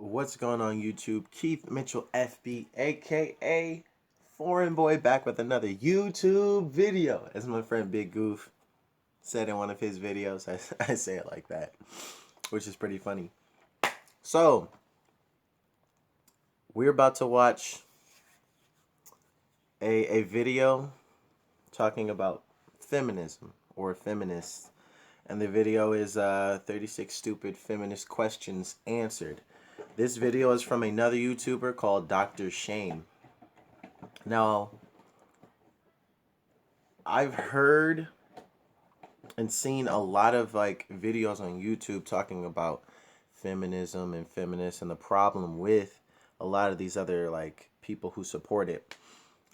What's going on YouTube? Keith Mitchell FB, aka Foreign Boy, back with another YouTube video. As my friend Big Goof said in one of his videos, I say it like that, which is pretty funny. So, we're about to watch a video talking about feminism or feminists. And the video is 36 stupid feminist questions answered. This video is from another YouTuber called Dr. Shame. Now, I've heard and seen a lot of videos on YouTube talking about feminism and feminists and the problem with a lot of these other people who support it.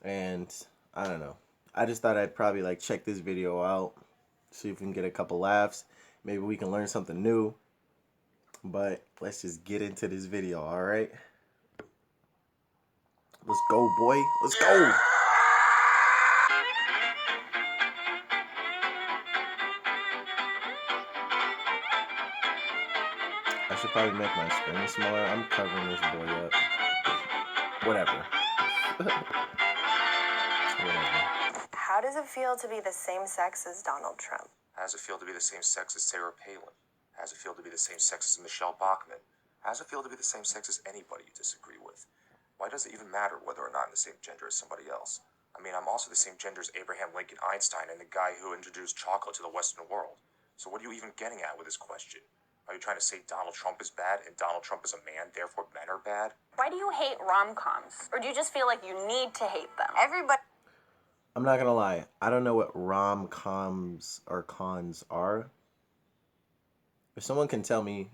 And I don't know. I just thought I'd probably check this video out, see if we can get a couple laughs. Maybe we can learn something new. But let's just get into this video, all right? Let's go, boy. Let's go. I should probably make my screen smaller. I'm covering this boy up. Whatever. Whatever. How does it feel to be the same sex as Donald Trump? How does it feel to be the same sex as Sarah Palin? How does it feel to be the same sex as Michelle Bachmann? How does it feel to be the same sex as anybody you disagree with? Why does it even matter whether or not I'm the same gender as somebody else? I mean, I'm also the same gender as Abraham Lincoln Einstein and the guy who introduced chocolate to the Western world. So what are you even getting at with this question? Are you trying to say Donald Trump is bad and Donald Trump is a man, therefore men are bad? Why do you hate rom-coms? Or do you just feel like you need to hate them? Everybody... I'm not gonna lie. I don't know what rom-coms or cons are. If someone can tell me,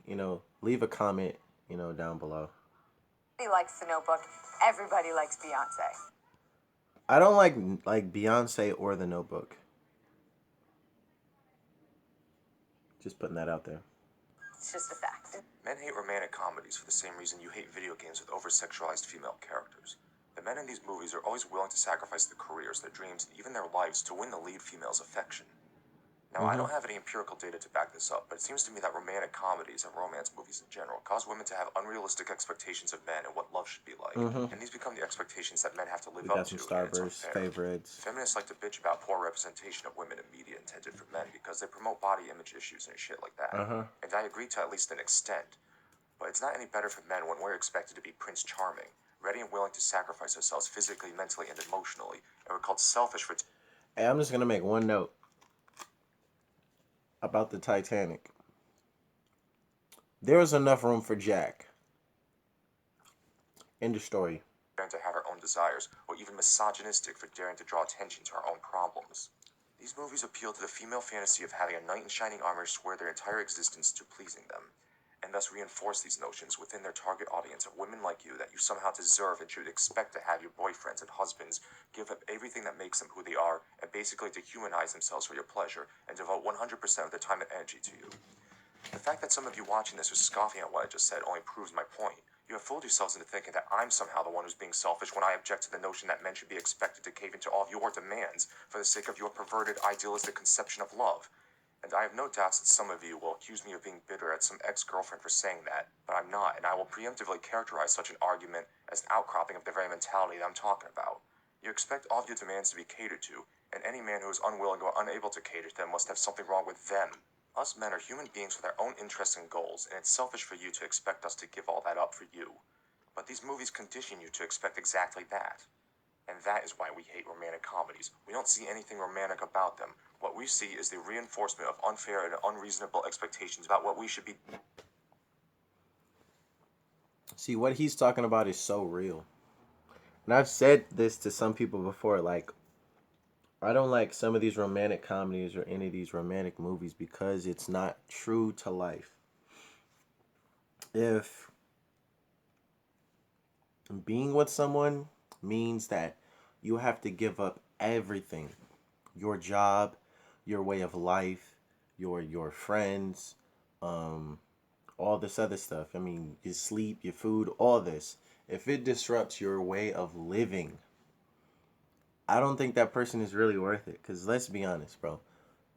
leave a comment, down below. Everybody likes The Notebook. Everybody likes Beyonce. I don't like Beyonce or The Notebook. Just putting that out there. It's just a fact. Men hate romantic comedies for the same reason you hate video games with over-sexualized female characters. The men in these movies are always willing to sacrifice their careers, their dreams, and even their lives to win the lead female's affection. Now, I don't have any empirical data to back this up, but it seems to me that romantic comedies and romance movies in general cause women to have unrealistic expectations of men and what love should be like. And these become the expectations that men have to live up to. We got some Starburst favorites. Feminists like to bitch about poor representation of women in media intended for men because they promote body image issues and shit like that. And I agree to at least an extent. But it's not any better for men when we're expected to be Prince Charming, ready and willing to sacrifice ourselves physically, mentally, and emotionally, and we're called selfish for... Hey, I'm just going to make one note about the Titanic. There was enough room for Jack. End of story. Daring to have our own desires, or even misogynistic for daring to draw attention to our own problems. These movies appeal to the female fantasy of having a knight in shining armor swear their entire existence to pleasing them, and thus reinforce these notions within their target audience of women like you that you somehow deserve and should expect to have your boyfriends and husbands give up everything that makes them who they are and basically dehumanize themselves for your pleasure and devote 100% of their time and energy to you. The fact that some of you watching this are scoffing at what I just said only proves my point. You have fooled yourselves into thinking that I'm somehow the one who's being selfish when I object to the notion that men should be expected to cave into all of your demands for the sake of your perverted, idealistic conception of love. And I have no doubts that some of you will accuse me of being bitter at some ex-girlfriend for saying that, but I'm not, and I will preemptively characterize such an argument as an outcropping of the very mentality that I'm talking about. You expect all of your demands to be catered to, and any man who is unwilling or unable to cater to them must have something wrong with them. Us men are human beings with our own interests and goals, and it's selfish for you to expect us to give all that up for you. But these movies condition you to expect exactly that. And that is why we hate romantic comedies. We don't see anything romantic about them. What we see is the reinforcement of unfair and unreasonable expectations about what we should be. See, what he's talking about is so real. And I've said this to some people before, I don't like some of these romantic comedies or any of these romantic movies because it's not true to life. If being with someone means that you have to give up everything, your job, your way of life, your friends, all this other stuff. I mean, your sleep, your food, all this. If it disrupts your way of living, I don't think that person is really worth it. Because let's be honest, bro.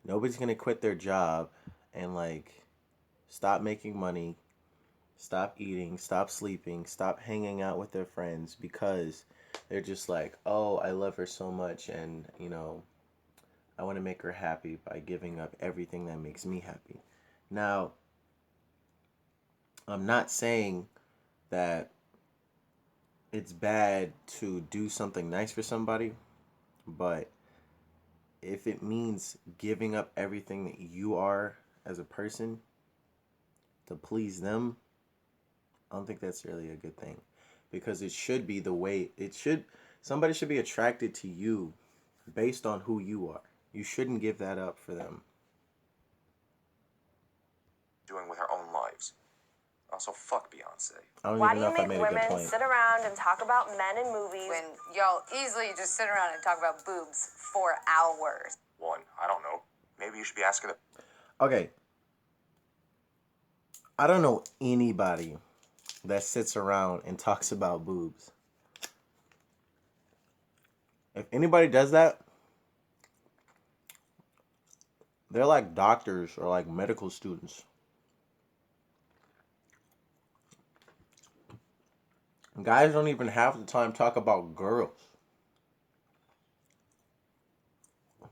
Nobody's going to quit their job and stop making money stop eating, stop sleeping, stop hanging out with their friends because they're just like, oh, I love her so much, and I want to make her happy by giving up everything that makes me happy. Now, I'm not saying that it's bad to do something nice for somebody, but if it means giving up everything that you are as a person to please them, I don't think that's really a good thing. Because it should be the way it should. Somebody should be attracted to you based on who you are. You shouldn't give that up for them. Doing with our own lives. Also, fuck Beyonce. I don't Why even do know you if I make made a good women point. sit around and talk about men in movies when y'all easily just sit around and talk about boobs for hours? One, I don't know. Maybe you should be asking the Okay. I don't know anybody that sits around and talks about boobs. If anybody does that, they're like doctors or like medical students. Guys don't even half the time talk about girls.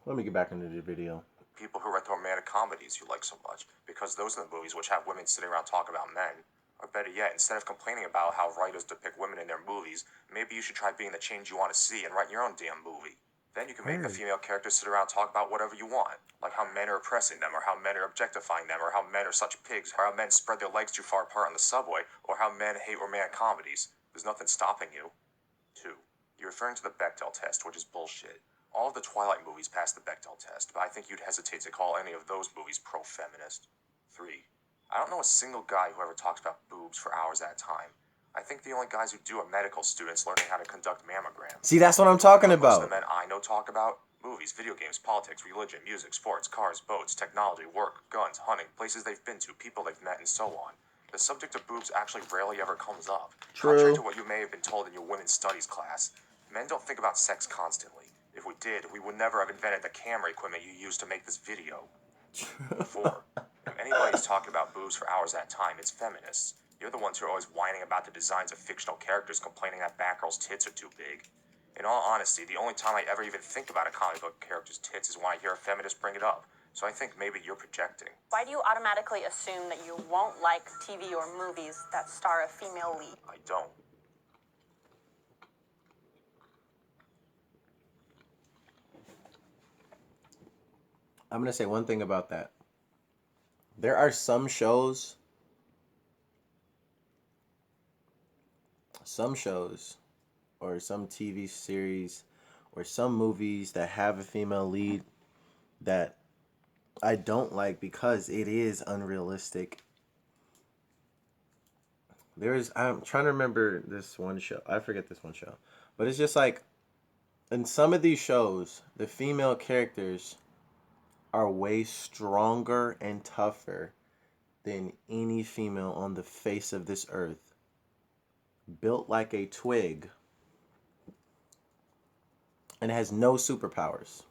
Let me get back into the video. people who write the romantic comedies you like so much, because those are the movies which have women sitting around talking about men. Or better yet, instead of complaining about how writers depict women in their movies, maybe you should try being the change you want to see and write your own damn movie. Then you can make the female characters sit around and talk about whatever you want, like how men are oppressing them, or how men are objectifying them, or how men are such pigs, or how men spread their legs too far apart on the subway, or how men hate romantic comedies. There's nothing stopping you. 2. You're referring to the Bechdel test, which is bullshit. All of the Twilight movies passed the Bechdel test, but I think you'd hesitate to call any of those movies pro-feminist. 3. I don't know a single guy who ever talks about boobs for hours at a time. I think the only guys who do are medical students learning how to conduct mammograms. See, that's what I'm talking Most of about. the men I know talk about movies, video games, politics, religion, music, sports, cars, boats, technology, work, guns, hunting, places they've been to, people they've met, and so on. The subject of boobs actually rarely ever comes up. Contrary to what you may have been told in your women's studies class, men don't think about sex constantly. If we did, we would never have invented the camera equipment you use to make this video. 4. If anybody's talking about boobs for hours at a time, it's feminists. You're the ones who are always whining about the designs of fictional characters, complaining that Batgirl's tits are too big. In all honesty, the only time I ever even think about a comic book character's tits is when I hear a feminist bring it up. So I think maybe you're projecting. Why do you automatically assume that you won't like TV or movies that star a female lead? I don't. I'm going to say one thing about that. There are some shows or some TV series or some movies that have a female lead that I don't like because it is unrealistic. I'm trying to remember this one show. I forget this one show. But it's just like in some of these shows, the female characters are way stronger and tougher than any female on the face of this earth. Built like a twig and has no superpowers.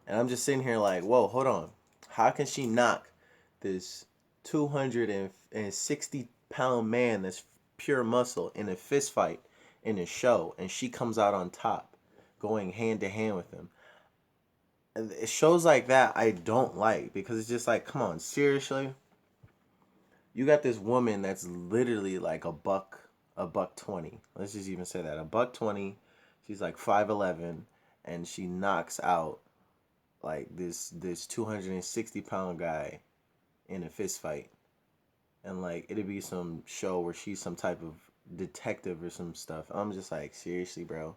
And I'm just sitting here like, whoa, hold on. How can she knock this 260-pound man that's pure muscle in a fist fight in a show, and she comes out on top, going hand to hand with him? Shows like that I don't like because it's just like, come on, seriously? You got this woman that's literally like a buck 20. Let's just even say that. A buck 20. She's like 5'11", and she knocks out like this 260-pound guy in a fist fight. And like it'd be some show where she's some type of detective or some stuff. I'm just like, seriously, bro?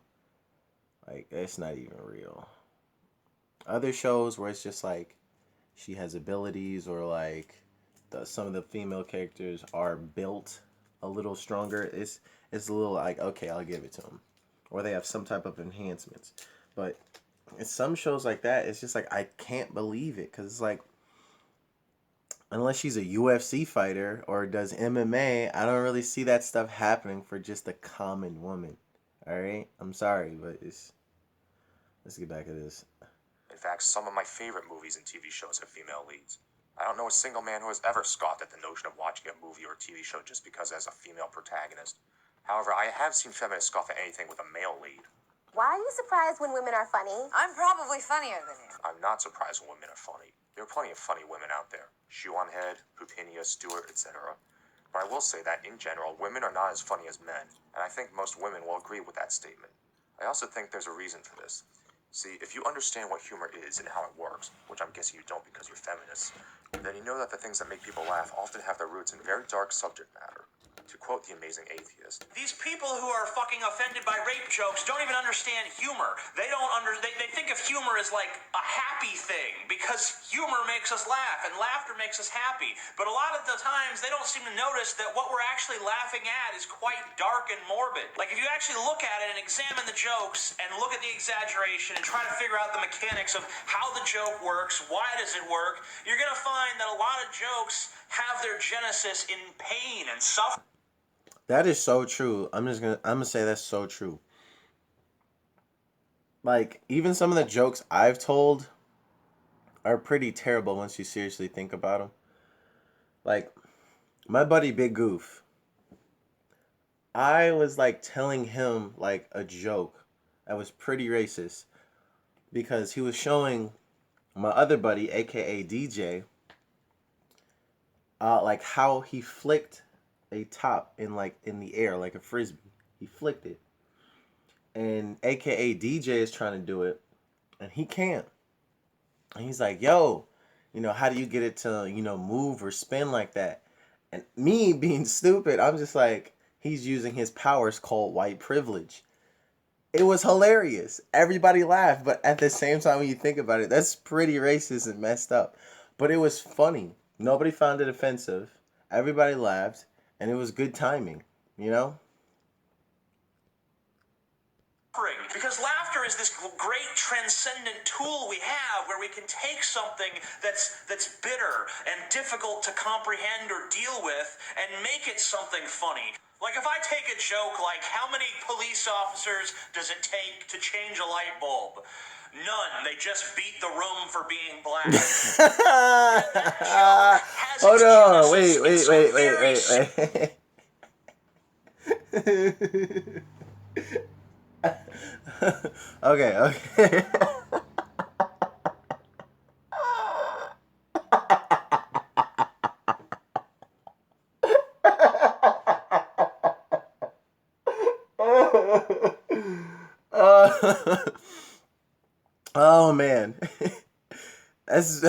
Like, it's not even real. Other shows where it's just like she has abilities, or like some of the female characters are built a little stronger, it's a little like, okay, I'll give it to them. Or they have some type of enhancements. But in some shows like that, it's just like, I can't believe it. Because it's like, unless she's a UFC fighter or does MMA, I don't really see that stuff happening for just a common woman. Alright? I'm sorry, but let's get back to this. In fact, some of my favorite movies and TV shows have female leads. I don't know a single man who has ever scoffed at the notion of watching a movie or TV show just because it has a female protagonist. However, I have seen feminists scoff at anything with a male lead. Why are you surprised when women are funny? I'm probably funnier than you. I'm not surprised when women are funny. There are plenty of funny women out there. Shoe on Head, Pupinia, Stewart, etc. But I will say that, in general, women are not as funny as men, and I think most women will agree with that statement. I also think there's a reason for this. See, if you understand what humor is and how it works, which I'm guessing you don't because you're feminists, then you know that the things that make people laugh often have their roots in very dark subject matter. To quote the amazing atheist, these people who are fucking offended by rape jokes don't even understand humor. They think of humor as like a happy thing because humor makes us laugh and laughter makes us happy. But a lot of the times they don't seem to notice that what we're actually laughing at is quite dark and morbid. Like if you actually look at it and examine the jokes and look at the exaggeration and try to figure out the mechanics of how the joke works, why does it work, you're gonna find that a lot of jokes have their genesis in pain and suffering. That is so true. I'm gonna say that's so true. Like, even some of the jokes I've told are pretty terrible once you seriously think about them. Like, my buddy Big Goof, I was like telling him like a joke that was pretty racist because he was showing my other buddy, aka DJ, like how he flicked a top in the air like a frisbee. He flicked it. And aka DJ is trying to do it and he can't. And he's like, yo, how do you get it to, move or spin like that? And me being stupid, I'm just like, he's using his powers called white privilege. It was hilarious. Everybody laughed, but at the same time when you think about it, that's pretty racist and messed up. But it was funny. Nobody found it offensive. Everybody laughed. And it was good timing, Because laughter is this great transcendent tool we have where we can take something that's bitter and difficult to comprehend or deal with and make it something funny. Like if I take a joke like, how many police officers does it take to change a light bulb? None. They just beat the room for being black. Hold on. Wait. Okay. Oh man. See,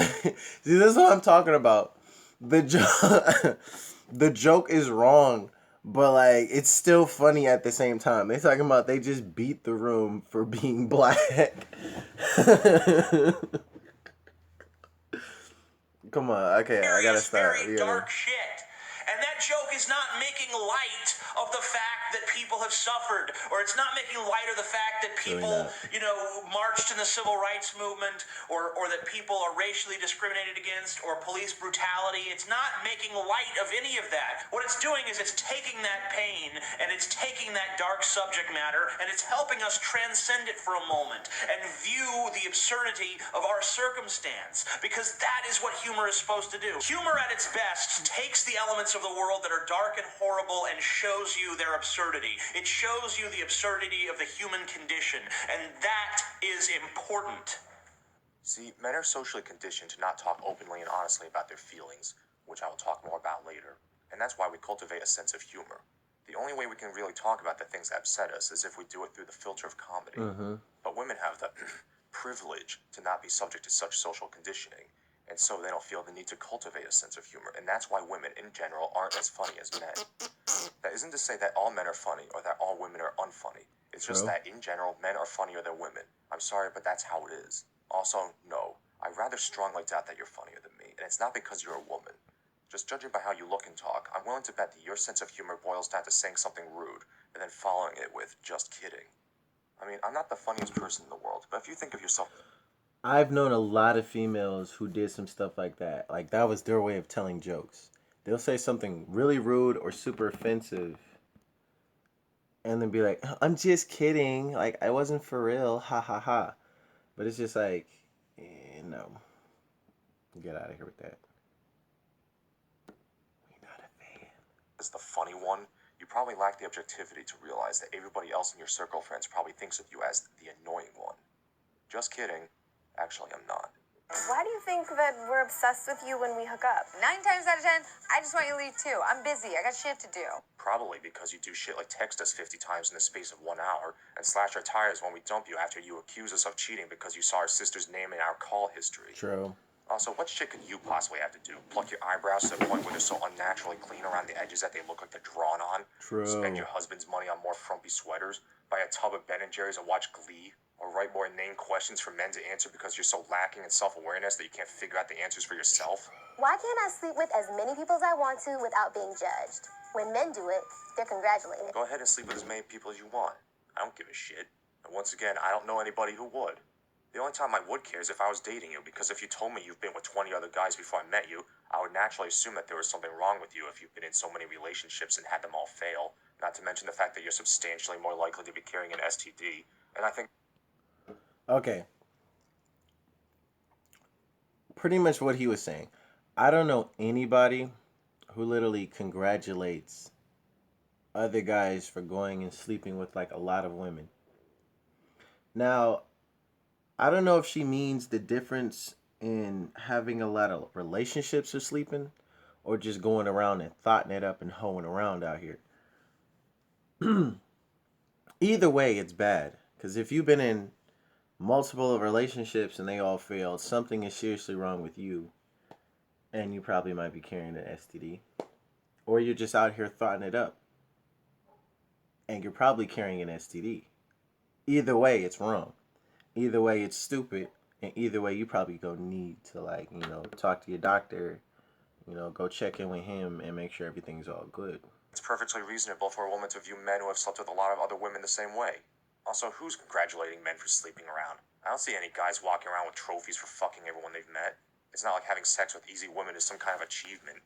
this is what I'm talking about. The joke is wrong, but like it's still funny at the same time. They talking about they just beat the room for being black. Come on, okay, I gotta stop. Very dark shit. And that joke is not making light of the fact that people have suffered, or it's not making light of the fact that people, marched in the civil rights movement, or that people are racially discriminated against, or police brutality. It's not making light of any of that. What it's doing is it's taking that pain, and it's taking that dark subject matter, and it's helping us transcend it for a moment, and view the absurdity of our circumstance, because that is what humor is supposed to do. Humor at its best takes the elements of the world that are dark and horrible and shows you their absurdity. It shows you the absurdity of the human condition, and that is important. See, men are socially conditioned to not talk openly and honestly about their feelings, which I will talk more about later, and that's why we cultivate a sense of humor. The only way we can really talk about the things that upset us is if we do it through the filter of comedy. But women have the privilege to not be subject to such social conditioning, and so they don't feel the need to cultivate a sense of humor, and that's why women, in general, aren't as funny as men. That isn't to say that all men are funny, or that all women are unfunny. It's just that, in general, men are funnier than women. I'm sorry, but that's how it is. Also, no, I rather strongly doubt that you're funnier than me, and it's not because you're a woman. Just judging by how you look and talk, I'm willing to bet that your sense of humor boils down to saying something rude, and then following it with, just kidding. I mean, I'm not the funniest person in the world, but if you think of yourself... I've known a lot of females who did some stuff like that. Like, that was their way of telling jokes. They'll say something really rude or super offensive and then be like, I'm just kidding. Like, I wasn't for real. Ha ha ha. But it's just like, no. Get out of here with that. As the funny one, you probably lack the objectivity to realize that everybody else in your circle of friends probably thinks of you as the annoying one. Just kidding. Actually, I'm not. Why do you think that we're obsessed with you when we hook up? 9 times out of 10, I just want you to leave too. I'm busy. I got shit to do. Probably because you do shit like text us 50 times in the space of 1 hour and slash our tires when we dump you after you accuse us of cheating because you saw our sister's name in our call history. True. Also, what shit could you possibly have to do? Pluck your eyebrows to the point where they're so unnaturally clean around the edges that they look like they're drawn on? True. Spend your husband's money on more frumpy sweaters? Buy a tub of Ben & Jerry's and watch Glee? Or write more inane questions for men to answer because you're so lacking in self-awareness that you can't figure out the answers for yourself? Why can't I sleep with as many people as I want to without being judged? When men do it, they're congratulated. Go ahead and sleep with as many people as you want. I don't give a shit. And once again, I don't know anybody who would. The only time I would care is if I was dating you, because if you told me you've been with 20 other guys before I met you, I would naturally assume that there was something wrong with you if you've been in so many relationships and had them all fail. Not to mention the fact that you're substantially more likely to be carrying an STD. And I think... Okay. Pretty much what he was saying. I don't know anybody who literally congratulates other guys for going and sleeping with like a lot of women. Now, I don't know if she means the difference in having a lot of relationships or sleeping, or just going around and thotting it up and hoeing around out here. Either way, it's bad. Because if you've been in multiple relationships and they all failed, something is seriously wrong with you. And you probably might be carrying an STD. Or you're just out here thotting it up. And you're probably carrying an STD. Either way, it's wrong. Either way, it's stupid. And either way, you probably gonna need to, like, you know, talk to your doctor. You know, go check in with him and make sure everything's all good. it's perfectly reasonable for a woman to view men who have slept with a lot of other women the same way. Also, who's congratulating men for sleeping around? I don't see any guys walking around with trophies for fucking everyone they've met. It's not like having sex with easy women is some kind of achievement.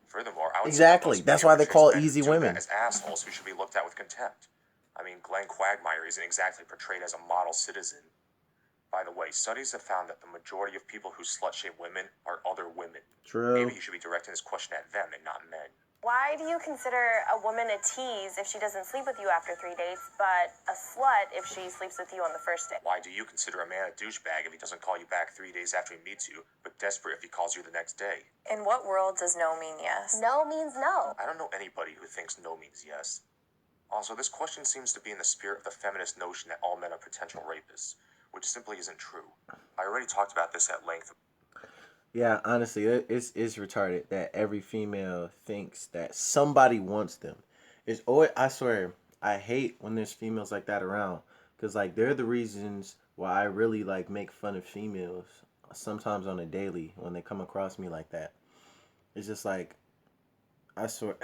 Furthermore, I would Exactly. say That's why they call men who easy do women that as assholes who should be looked at with contempt. I mean, Glenn Quagmire isn't exactly portrayed as a model citizen. By the way, studies have found that the majority of people who slut-shame women are other women. True. Maybe you should be directing this question at them and not men. Why do you consider a woman a tease if she doesn't sleep with you after 3 dates, but a slut if she sleeps with you on the first date? Why do you consider a man a douchebag if he doesn't call you back 3 days after he meets you, but desperate if he calls you the next day? In what world does no mean yes? No means no. I don't know anybody who thinks no means yes. Also, this question seems to be in the spirit of the feminist notion that all men are potential rapists, which simply isn't true. I already talked about this at length. Yeah, honestly, it's retarded that every female thinks that somebody wants them. It's always, I swear, I hate when there's females like that around, because like they're the reasons why I really like make fun of females sometimes on a daily when they come across me like that. It's just like, I swear,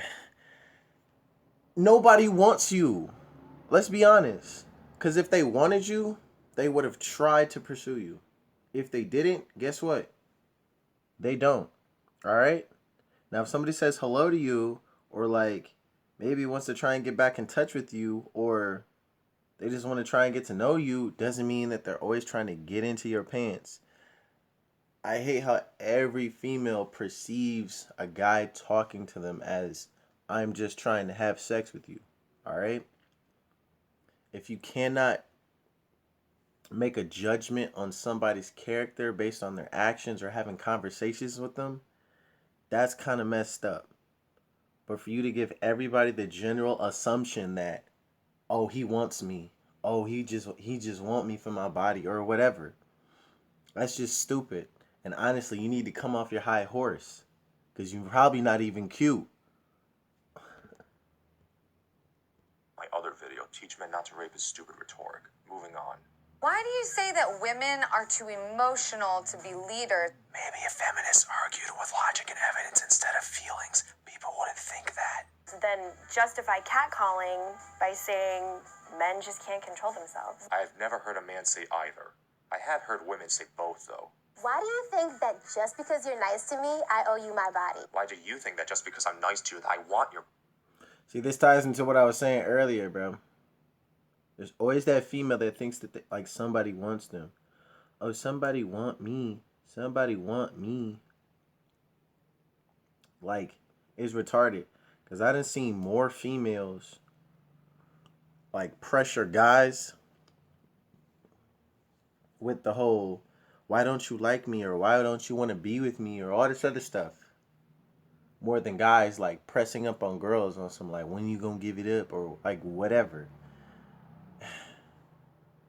nobody wants you. Let's be honest, because if they wanted you, they would have tried to pursue you. If they didn't, guess what? They don't. All right? Now, if somebody says hello to you, or like maybe wants to try and get back in touch with you, or they just want to try and get to know you, doesn't mean that they're always trying to get into your pants. I hate how every female perceives a guy talking to them as, I'm just trying to have sex with you. All right? If you cannot make a judgment on somebody's character based on their actions or having conversations with them, that's kind of messed up. But for you to give everybody the general assumption that, oh, he wants me, oh, he just want me for my body or whatever, that's just stupid. And honestly, you need to come off your high horse, because you're probably not even cute. My other video, Teach Men Not to Rape, is stupid rhetoric. Moving on. Why do you say that women are too emotional to be leaders? Maybe if feminists argued with logic and evidence instead of feelings, people wouldn't think that. Then justify catcalling by saying men just can't control themselves. I have never heard a man say either. I have heard women say both, though. Why do you think that just because you're nice to me, I owe you my body? Why do you think that just because I'm nice to you that I want your... See, this ties into what I was saying earlier, bro. There's always that female that thinks that like somebody wants them. Oh, somebody want me. Somebody want me. Like, it's retarded. Because I done seen more females like pressure guys with the whole, why don't you like me, or why don't you want to be with me, or all this other stuff, more than guys like pressing up on girls on some like, when you gonna give it up, or like whatever.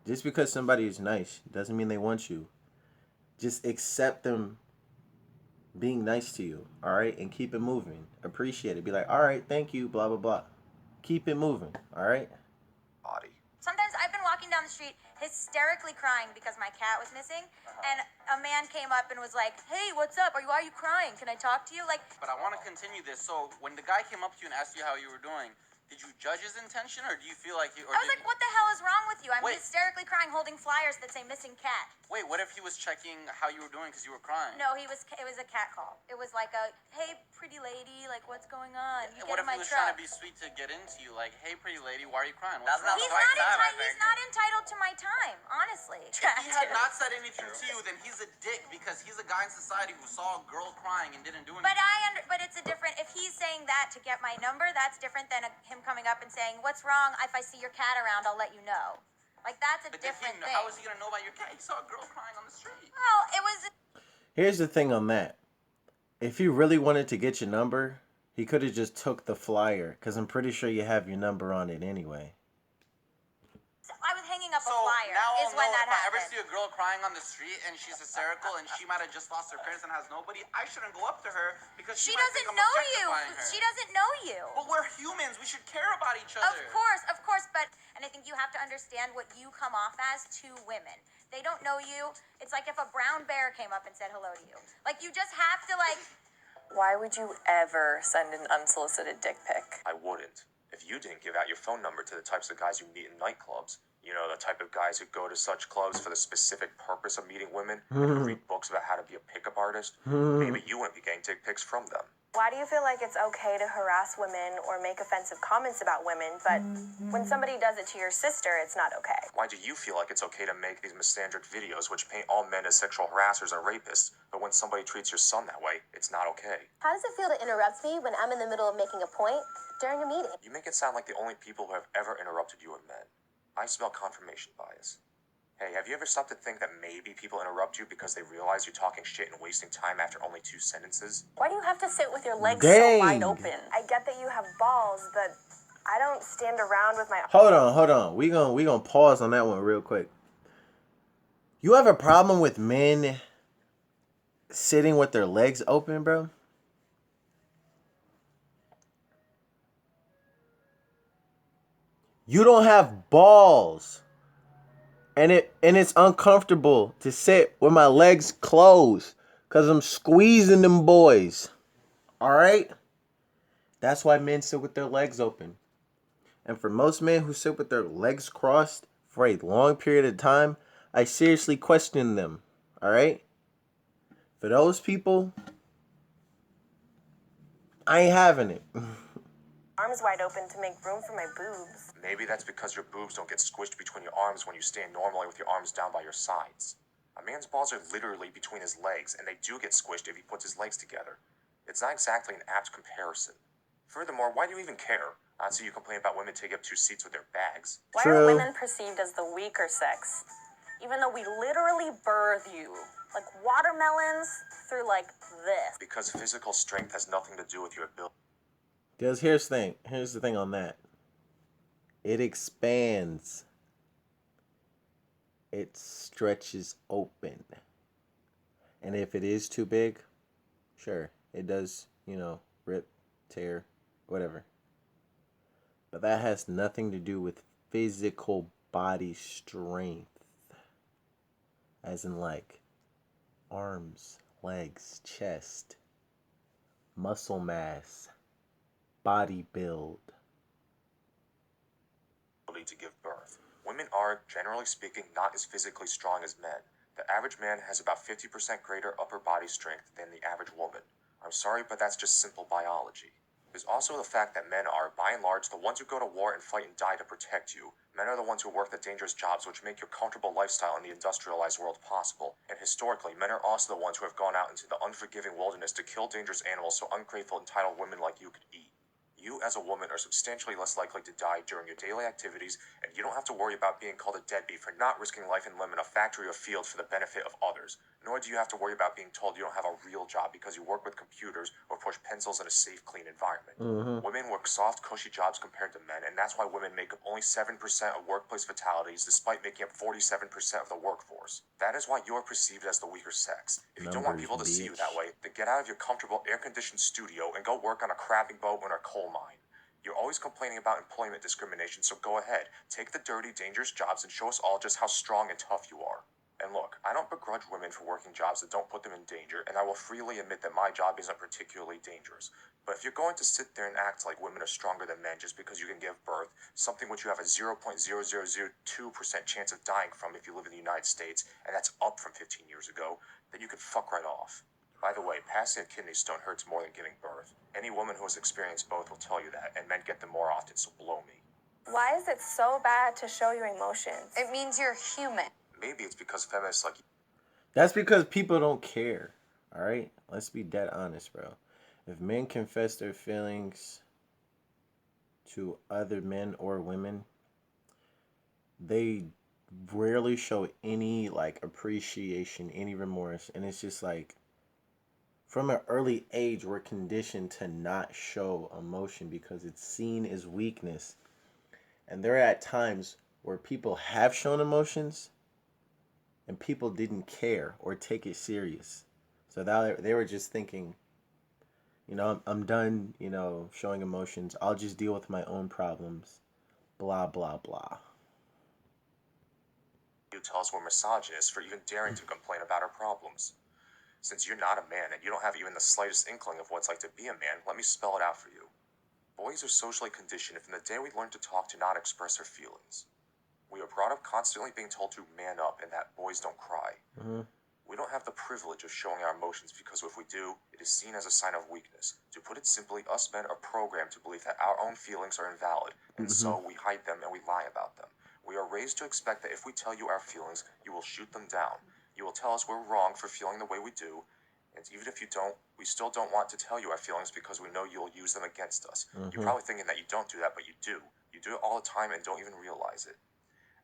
Just because somebody is nice doesn't mean they want you. Just accept them being nice to you, all right, and keep it moving. Appreciate it. Be like, all right, thank you, blah blah blah. Keep it moving, all right. Body. Sometimes I've been walking down the street hysterically crying because my cat was missing, and a man came up and was like, "Hey, what's up? Why are you crying? Can I talk to you?" Like, but I want to continue this. So when the guy came up to you and asked you how you were doing, did you judge his intention, or do you feel like you? Or I was like, "What the hell is wrong with you?" I'm Wait. hysterically crying, holding flyers that say "missing cat." Wait, what if he was checking how you were doing because you were crying? No, it was a cat call. It was like a, "Hey, pretty lady, like what's going on? You And get what in if my he was truck." trying to be sweet to get into you, like, "Hey, pretty lady, why are you crying?" That's not He's the right time, I he's think. not entitled to my time, honestly. If he had not said anything to you, then he's a dick because he's a guy in society who saw a girl crying and didn't do anything. But it's a different. If he's saying that to get my number, that's different than him coming up and saying, "What's wrong? If I see your cat around, I'll let you know." Like that's a But did different he, thing. how was he gonna know about your cat? He saw a girl crying on the street. Well, it was. Here's the thing on that. If he really wanted to get your number, he could have just took the flyer, because I'm pretty sure you have your number on it anyway. I was hanging up So a flyer. now Is I'll when know that if I ever happened. see a girl crying on the street and she's hysterical and she might have just lost her parents and has nobody, I shouldn't go up to her because She might think doesn't I'm know you. objectifying her. She doesn't know you. But we're humans. We should care about each other. Of course, but and I think you have to understand what you come off as to women. They don't know you. It's like if a brown bear came up and said hello to you. Like you just have to like. Why would you ever send an unsolicited dick pic? I wouldn't. If you didn't give out your phone number to the types of guys you meet in nightclubs, you know, the type of guys who go to such clubs for the specific purpose of meeting women and who read books about how to be a pickup artist, maybe you wouldn't be getting dick pics from them. Why do you feel like it's okay to harass women or make offensive comments about women, but when somebody does it to your sister, it's not okay? Why do you feel like it's okay to make these misandric videos which paint all men as sexual harassers and rapists, but when somebody treats your son that way, it's not okay? How does it feel to interrupt me when I'm in the middle of making a point during a meeting? You make it sound like the only people who have ever interrupted you are men. I smell confirmation bias. Hey, have you ever stopped to think that maybe people interrupt you because they realize you're talking shit and wasting time after only 2 sentences? Why do you have to sit with your legs Dang. so wide open? I get that you have balls, but I don't stand around with my... Hold on. We gonna pause on that one real quick. You have a problem with men sitting with their legs open, bro? You don't have balls. And it's uncomfortable to sit with my legs closed because I'm squeezing them boys. All right? That's why men sit with their legs open. And for most men who sit with their legs crossed for a long period of time, I seriously question them. All right? For those people, I ain't having it. arms wide open to make room for my boobs. Maybe that's because your boobs don't get squished between your arms when you stand normally with your arms down by your sides. A man's balls are literally between his legs, and they do get squished if he puts his legs together. It's not exactly an apt comparison. Furthermore, why do you even care? Not so you complain about women taking up 2 seats with their bags. Why True. are women perceived as the weaker sex? Even though we literally birth you, like watermelons, through like this. Because physical strength has nothing to do with your ability. Here's the thing on that. It expands. It stretches open. And if it is too big, sure, it does, rip, tear, whatever. But that has nothing to do with physical body strength. As in like arms, legs, chest, muscle mass, body build. To give birth. Women are, generally speaking, not as physically strong as men. The average man has about 50% greater upper body strength than the average woman. I'm sorry, but that's just simple biology. There's also the fact that men are, by and large, the ones who go to war and fight and die to protect you. Men are the ones who work the dangerous jobs which make your comfortable lifestyle in the industrialized world possible. And historically, men are also the ones who have gone out into the unforgiving wilderness to kill dangerous animals so ungrateful, entitled women like you could eat. You, as a woman, are substantially less likely to die during your daily activities, and you don't have to worry about being called a deadbeat for not risking life and limb in a factory or field for the benefit of others. Nor do you have to worry about being told you don't have a real job because you work with computers or push pencils in a safe, clean environment. Women work soft, cushy jobs compared to men, and that's why women make up only 7% of workplace fatalities despite making up 47% of the workforce. That is why you are perceived as the weaker sex. If you don't want people to see you that way, then get out of your comfortable air-conditioned studio and go work on a crabbing boat or a coal mine. You're always complaining about employment discrimination, so go ahead, take the dirty, dangerous jobs and show us all just how strong and tough you are. And look, I don't begrudge women for working jobs that don't put them in danger, and I will freely admit that my job isn't particularly dangerous. But if you're going to sit there and act like women are stronger than men just because you can give birth, something which you have a 0.0002% chance of dying from if you live in the United States, and that's up from 15 years ago, then you can fuck right off. By the way, passing a kidney stone hurts more than giving birth. Any woman who has experienced both will tell you that, and men get them more often, so blow me. Why is it so bad to show your emotions? It means you're human. Maybe it's because feminists like That's because people don't care. All right? Let's be dead honest, bro. If men confess their feelings to other men or women, they rarely show any like appreciation, any remorse, and it's just like from an early age we're conditioned to not show emotion because it's seen as weakness. And there are at times where people have shown emotions and people didn't care or take it serious. So that they were just thinking, I'm done, showing emotions. I'll just deal with my own problems. Blah, blah, blah. you tell us we're misogynists for even daring to complain about our problems. Since you're not a man and you don't have even the slightest inkling of what it's like to be a man, let me spell it out for you. Boys are socially conditioned from the day we learn to talk to not express our feelings. We are brought up constantly being told to man up and that boys don't cry. We don't have the privilege of showing our emotions because if we do, it is seen as a sign of weakness. To put it simply, us men are programmed to believe that our own feelings are invalid, and so we hide them and we lie about them. We are raised to expect that if we tell you our feelings, you will shoot them down. You will tell us we're wrong for feeling the way we do, and even if you don't, we still don't want to tell you our feelings because we know you'll use them against us. You're probably thinking that you don't do that, but you do. You do it all the time and don't even realize it.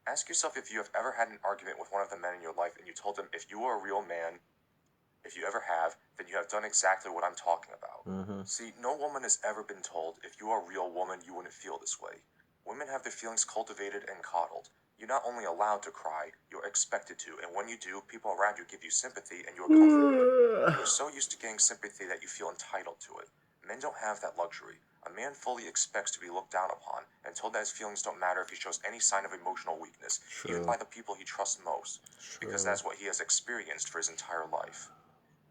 Ask yourself if you have ever had an argument with one of the men in your life and you told them if you were a real man, if you ever have, then you have done exactly what I'm talking about. See, no woman has ever been told if you are a real woman, you wouldn't feel this way. Women have their feelings cultivated and coddled. You're not only allowed to cry, you're expected to, and when you do, people around you give you sympathy and you're comforted. You are so used to getting sympathy that you feel entitled to it. Men don't have that luxury. A man fully expects to be looked down upon and told that his feelings don't matter if he shows any sign of emotional weakness, even by the people he trusts most, because that's what he has experienced for his entire life.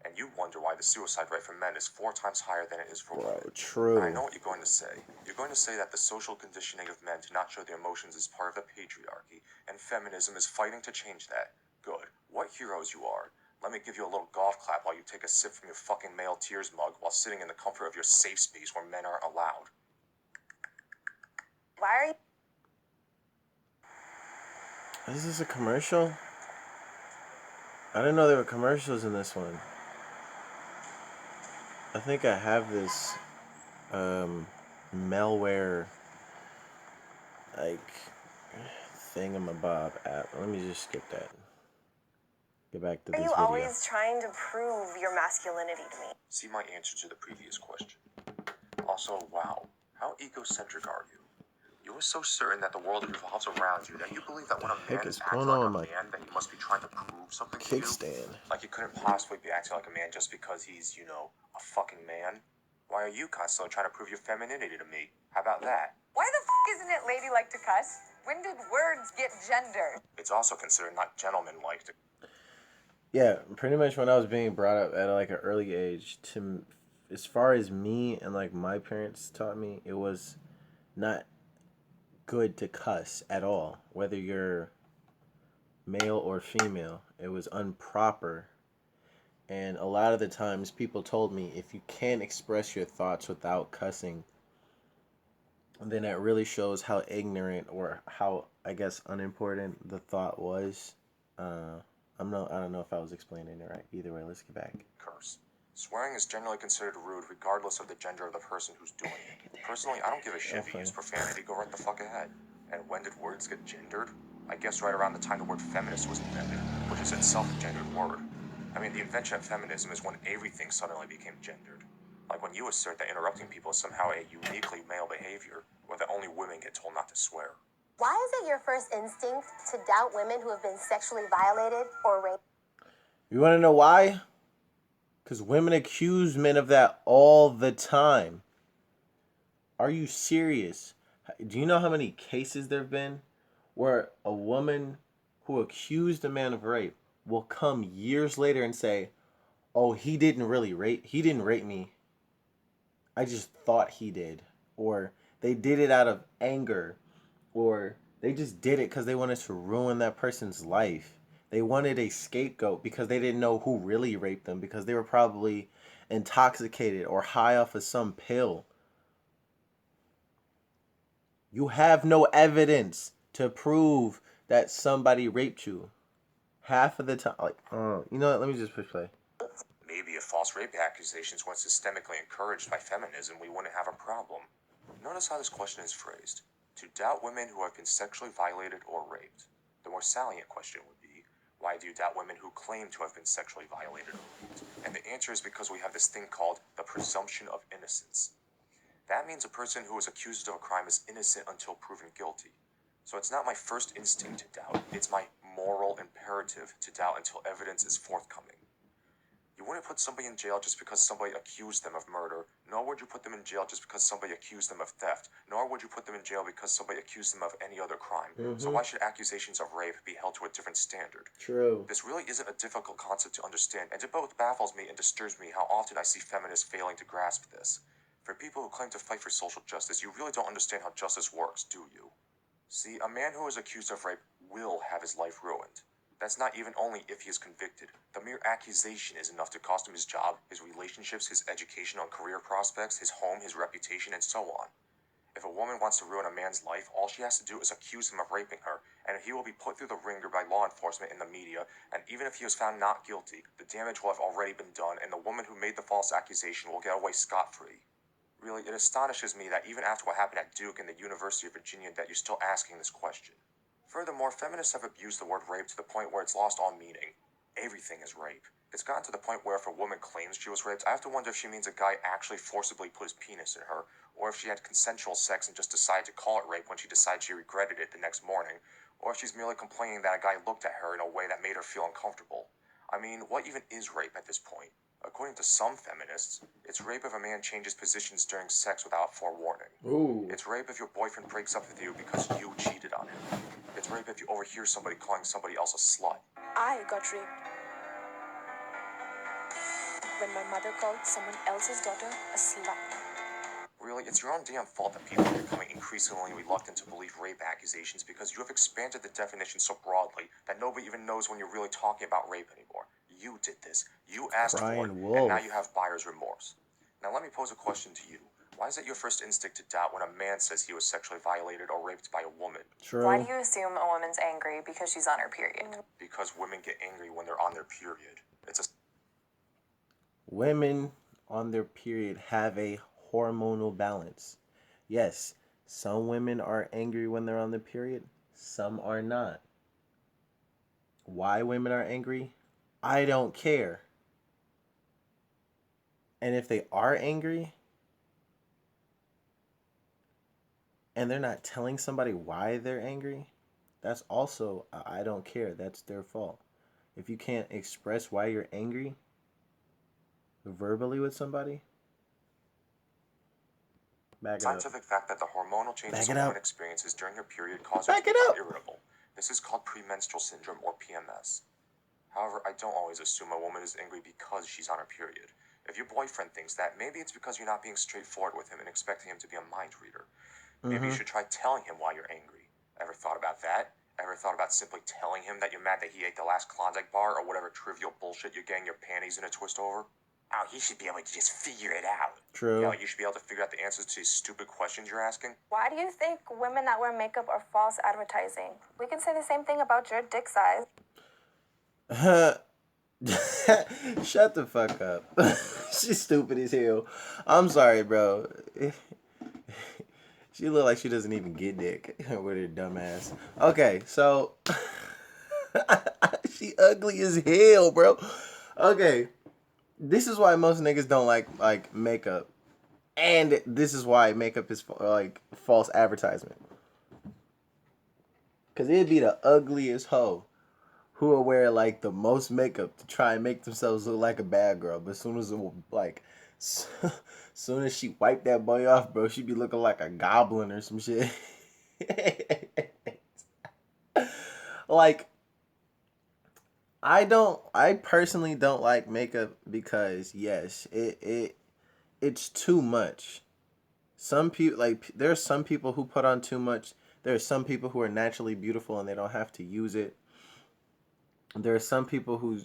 And you wonder why the suicide rate for men is 4 times higher than it is for women. True. And I know what you're going to say. You're going to say that the social conditioning of men to not show their emotions is part of the patriarchy, and feminism is fighting to change that. Good. What heroes you are. Let me give you a little golf clap while you take a sip from your fucking male tears mug while sitting in the comfort of your safe space where men aren't allowed. Why are you... Is this a commercial? I didn't know there were commercials in this one. I think I have this malware like thingamabob app. Let me just skip that. Get back to this Are you video. always trying to prove your masculinity to me? See my answer to the previous question. Also, wow, how egocentric are you? You are so certain that the world revolves around you that you believe that when a man is acts going like on a my man, that he must be trying to prove something to you. kickstand? Like he couldn't possibly be acting like a man just because he's, a fucking man. Why are you constantly trying to prove your femininity to me? How about that? Why the isn't it ladylike to cuss? When did words get gendered? It's also considered not gentlemanlike to. Yeah, pretty much when I was being brought up at like an early age, as far as me and like my parents taught me, it was not good to cuss at all, whether you're male or female. It was improper. And a lot of the times people told me if you can't express your thoughts without cussing, then that really shows how ignorant or how, I guess, unimportant the thought was. I don't know if I was explaining it right. Either way, let's get back. Curse. Swearing is generally considered rude regardless of the gender of the person who's doing it. Personally, I don't give a shit if you use profanity, go right the fuck ahead. And when did words get gendered? I guess right around the time the word feminist was invented, which is itself a gendered word. I mean, the invention of feminism is when everything suddenly became gendered. Like when you assert that interrupting people is somehow a uniquely male behavior, or that only women get told not to swear. Why is it your first instinct to doubt women who have been sexually violated or raped? You want to know why? Because women accuse men of that all the time. Are you serious? Do you know how many cases there have been where a woman who accused a man of rape will come years later and say, oh, he didn't rape me. I just thought he did. Or they did it out of anger. Or they just did it because they wanted to ruin that person's life. They wanted a scapegoat because they didn't know who really raped them, because they were probably intoxicated or high off of some pill. You have no evidence to prove that somebody raped you. Half of the time, you know what? Let me just push play. Maybe if false rape accusations weren't systemically encouraged by feminism, we wouldn't have a problem. Notice how this question is phrased. To doubt women who have been sexually violated or raped. The more salient question would be, why do you doubt women who claim to have been sexually violated or raped? And the answer is because we have this thing called the presumption of innocence. That means a person who is accused of a crime is innocent until proven guilty. So it's not my first instinct to doubt, it's my moral imperative to doubt until evidence is forthcoming. You wouldn't put somebody in jail just because somebody accused them of murder, nor would you put them in jail just because somebody accused them of theft, nor would you put them in jail because somebody accused them of any other crime. So why should accusations of rape be held to a different standard? True. This really isn't a difficult concept to understand, and it both baffles me and disturbs me how often I see feminists failing to grasp this. For people who claim to fight for social justice, you really don't understand how justice works, do you? See, a man who is accused of rape will have his life ruined. That's not even only if he is convicted. The mere accusation is enough to cost him his job, his relationships, his education and career prospects, his home, his reputation, and so on. If a woman wants to ruin a man's life, all she has to do is accuse him of raping her, and he will be put through the ringer by law enforcement and the media, and even if he was found not guilty, the damage will have already been done, and the woman who made the false accusation will get away scot-free. Really, it astonishes me that even after what happened at Duke and the University of Virginia that you're still asking this question. Furthermore, feminists have abused the word rape to the point where it's lost all meaning. Everything is rape. It's gotten to the point where if a woman claims she was raped, I have to wonder if she means a guy actually forcibly put his penis in her, or if she had consensual sex and just decided to call it rape when she decided she regretted it the next morning, or if she's merely complaining that a guy looked at her in a way that made her feel uncomfortable. I mean, what even is rape at this point? According to some feminists, it's rape if a man changes positions during sex without forewarning. Ooh. It's rape if your boyfriend breaks up with you because you cheated on him. It's rape if you overhear somebody calling somebody else a slut. I got raped when my mother called someone else's daughter a slut. Really, it's your own damn fault that people are becoming increasingly reluctant to believe rape accusations because you have expanded the definition so broadly that nobody even knows when you're really talking about rape anymore. You did this. You asked for it, and now you have buyer's remorse. Now let me pose a question to you. Why is it your first instinct to doubt when a man says he was sexually violated or raped by a woman? True. Why do you assume a woman's angry because she's on her period? Because women get angry when they're on their period. Women on their period have a hormonal balance. Yes, some women are angry when they're on their period, some are not. Why women are angry? I don't care. And if they are angry and they're not telling somebody why they're angry, that's also I don't care. That's their fault. If you can't express why you're angry verbally with somebody, back it up. Scientific fact that the hormonal changes a Back it up. woman experiences during her period cause her Back to it become up. irritable. This is called premenstrual syndrome or PMS. However, I don't always assume a woman is angry because she's on her period. If your boyfriend thinks that, maybe it's because you're not being straightforward with him and expecting him to be a mind reader. Maybe you should try telling him why you're angry. Ever thought about that? Ever thought about simply telling him that you're mad that he ate the last Klondike bar or whatever trivial bullshit you're getting your panties in a twist over? Oh, he should be able to just figure it out. True. Yeah, you should be able to figure out the answers to these stupid questions you're asking. Why do you think women that wear makeup are false advertising? We can say the same thing about your dick size. Shut the fuck up. She's stupid as hell. I'm sorry, bro. She look like she doesn't even get dick with her dumb ass. Okay, so she ugly as hell, bro. Okay, this is why most niggas don't like makeup, and this is why makeup is like false advertisement. Cause it'd be the ugliest hoe who will wear like the most makeup to try and make themselves look like a bad girl, but as soon as soon as she wiped that boy off, bro, she be looking like a goblin or some shit. Like, I personally don't like makeup because yes, it's too much. Some people there's some people who put on too much. There are some people who are naturally beautiful and they don't have to use it. There are some people who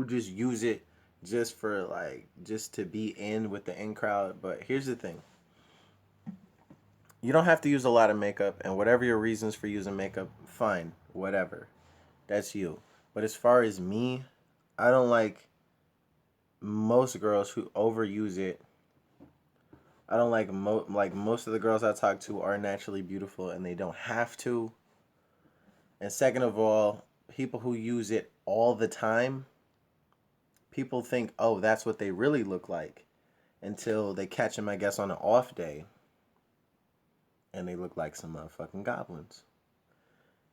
just use it just for just to be in with the in crowd. But here's the thing. You don't have to use a lot of makeup, and whatever your reasons for using makeup, fine, whatever. That's you. But as far as me, I don't like most girls who overuse it. I don't like most of the girls I talk to are naturally beautiful and they don't have to. And second of all, people who use it all the time, people think, oh, that's what they really look like until they catch them, I guess, on an off day. And they look like some motherfucking goblins.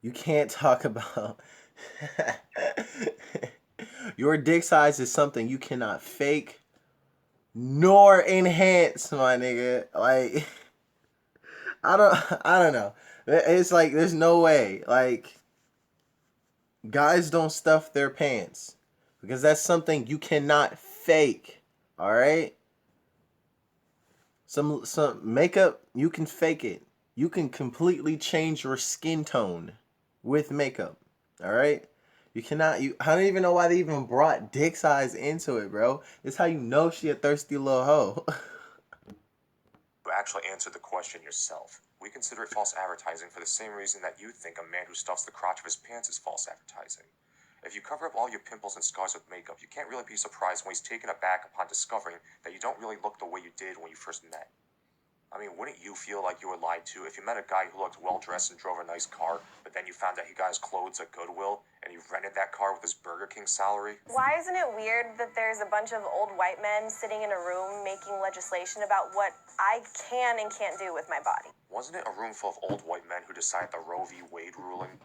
You can't talk about... Your dick size is something you cannot fake nor enhance, my nigga. Like, I don't know. It's like, there's no way. Like, guys don't stuff their pants because that's something you cannot fake. All right? Some makeup, you can fake it. You can completely change your skin tone with makeup. All right? You cannot. I don't even know why they even brought dick size into it, bro. It's how you know she a thirsty little hoe. You actually answered the question yourself. We consider it false advertising for the same reason that you think a man who stuffs the crotch of his pants is false advertising. If you cover up all your pimples and scars with makeup, you can't really be surprised when he's taken aback upon discovering that you don't really look the way you did when you first met. I mean, wouldn't you feel like you were lied to if you met a guy who looked well-dressed and drove a nice car, but then you found out he got his clothes at Goodwill, and he rented that car with his Burger King salary? Why isn't it weird that there's a bunch of old white men sitting in a room making legislation about what I can and can't do with my body? Wasn't it a room full of old white men who decided the Roe v. Wade ruling?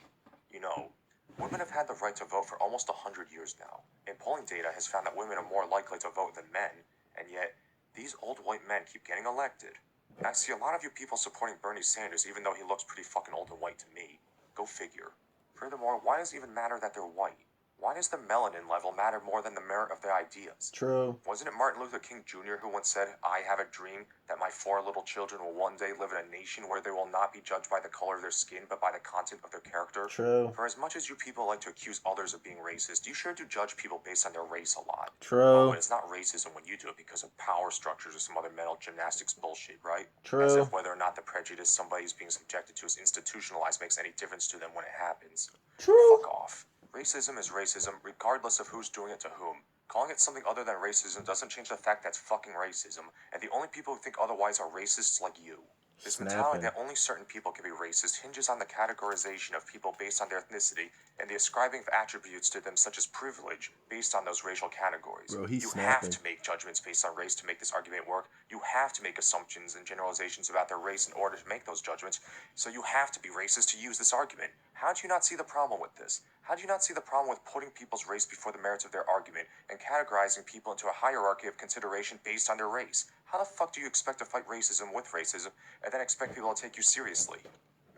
You know, women have had the right to vote for almost 100 years now, and polling data has found that women are more likely to vote than men, and yet these old white men keep getting elected. And I see a lot of you people supporting Bernie Sanders even though he looks pretty fucking old and white to me. Go figure. Furthermore, why does it even matter that they're white? Why does the melanin level matter more than the merit of their ideas? True. Wasn't it Martin Luther King Jr. who once said, "I have a dream that my 4 little children will one day live in a nation where they will not be judged by the color of their skin, but by the content of their character"? True. For as much as you people like to accuse others of being racist, you sure do judge people based on their race a lot. True. Oh, and it's not racism when you do it because of power structures or some other mental gymnastics bullshit, right? True. As if whether or not the prejudice somebody is being subjected to is institutionalized makes any difference to them when it happens. True. Fuck off. Racism is racism, regardless of who's doing it to whom. Calling it something other than racism doesn't change the fact that's fucking racism, and the only people who think otherwise are racists like you. This mentality that only certain people can be racist hinges on the categorization of people based on their ethnicity and the ascribing of attributes to them such as privilege based on those racial categories. Bro, he's you snapping. have to make judgments based on race to make this argument work. You have to make assumptions and generalizations about their race in order to make those judgments, so you have to be racist to use this argument. How do you not see the problem with this? How do you not see the problem with putting people's race before the merits of their argument and categorizing people into a hierarchy of consideration based on their race? How the fuck do you expect to fight racism with racism and then expect people to take you seriously?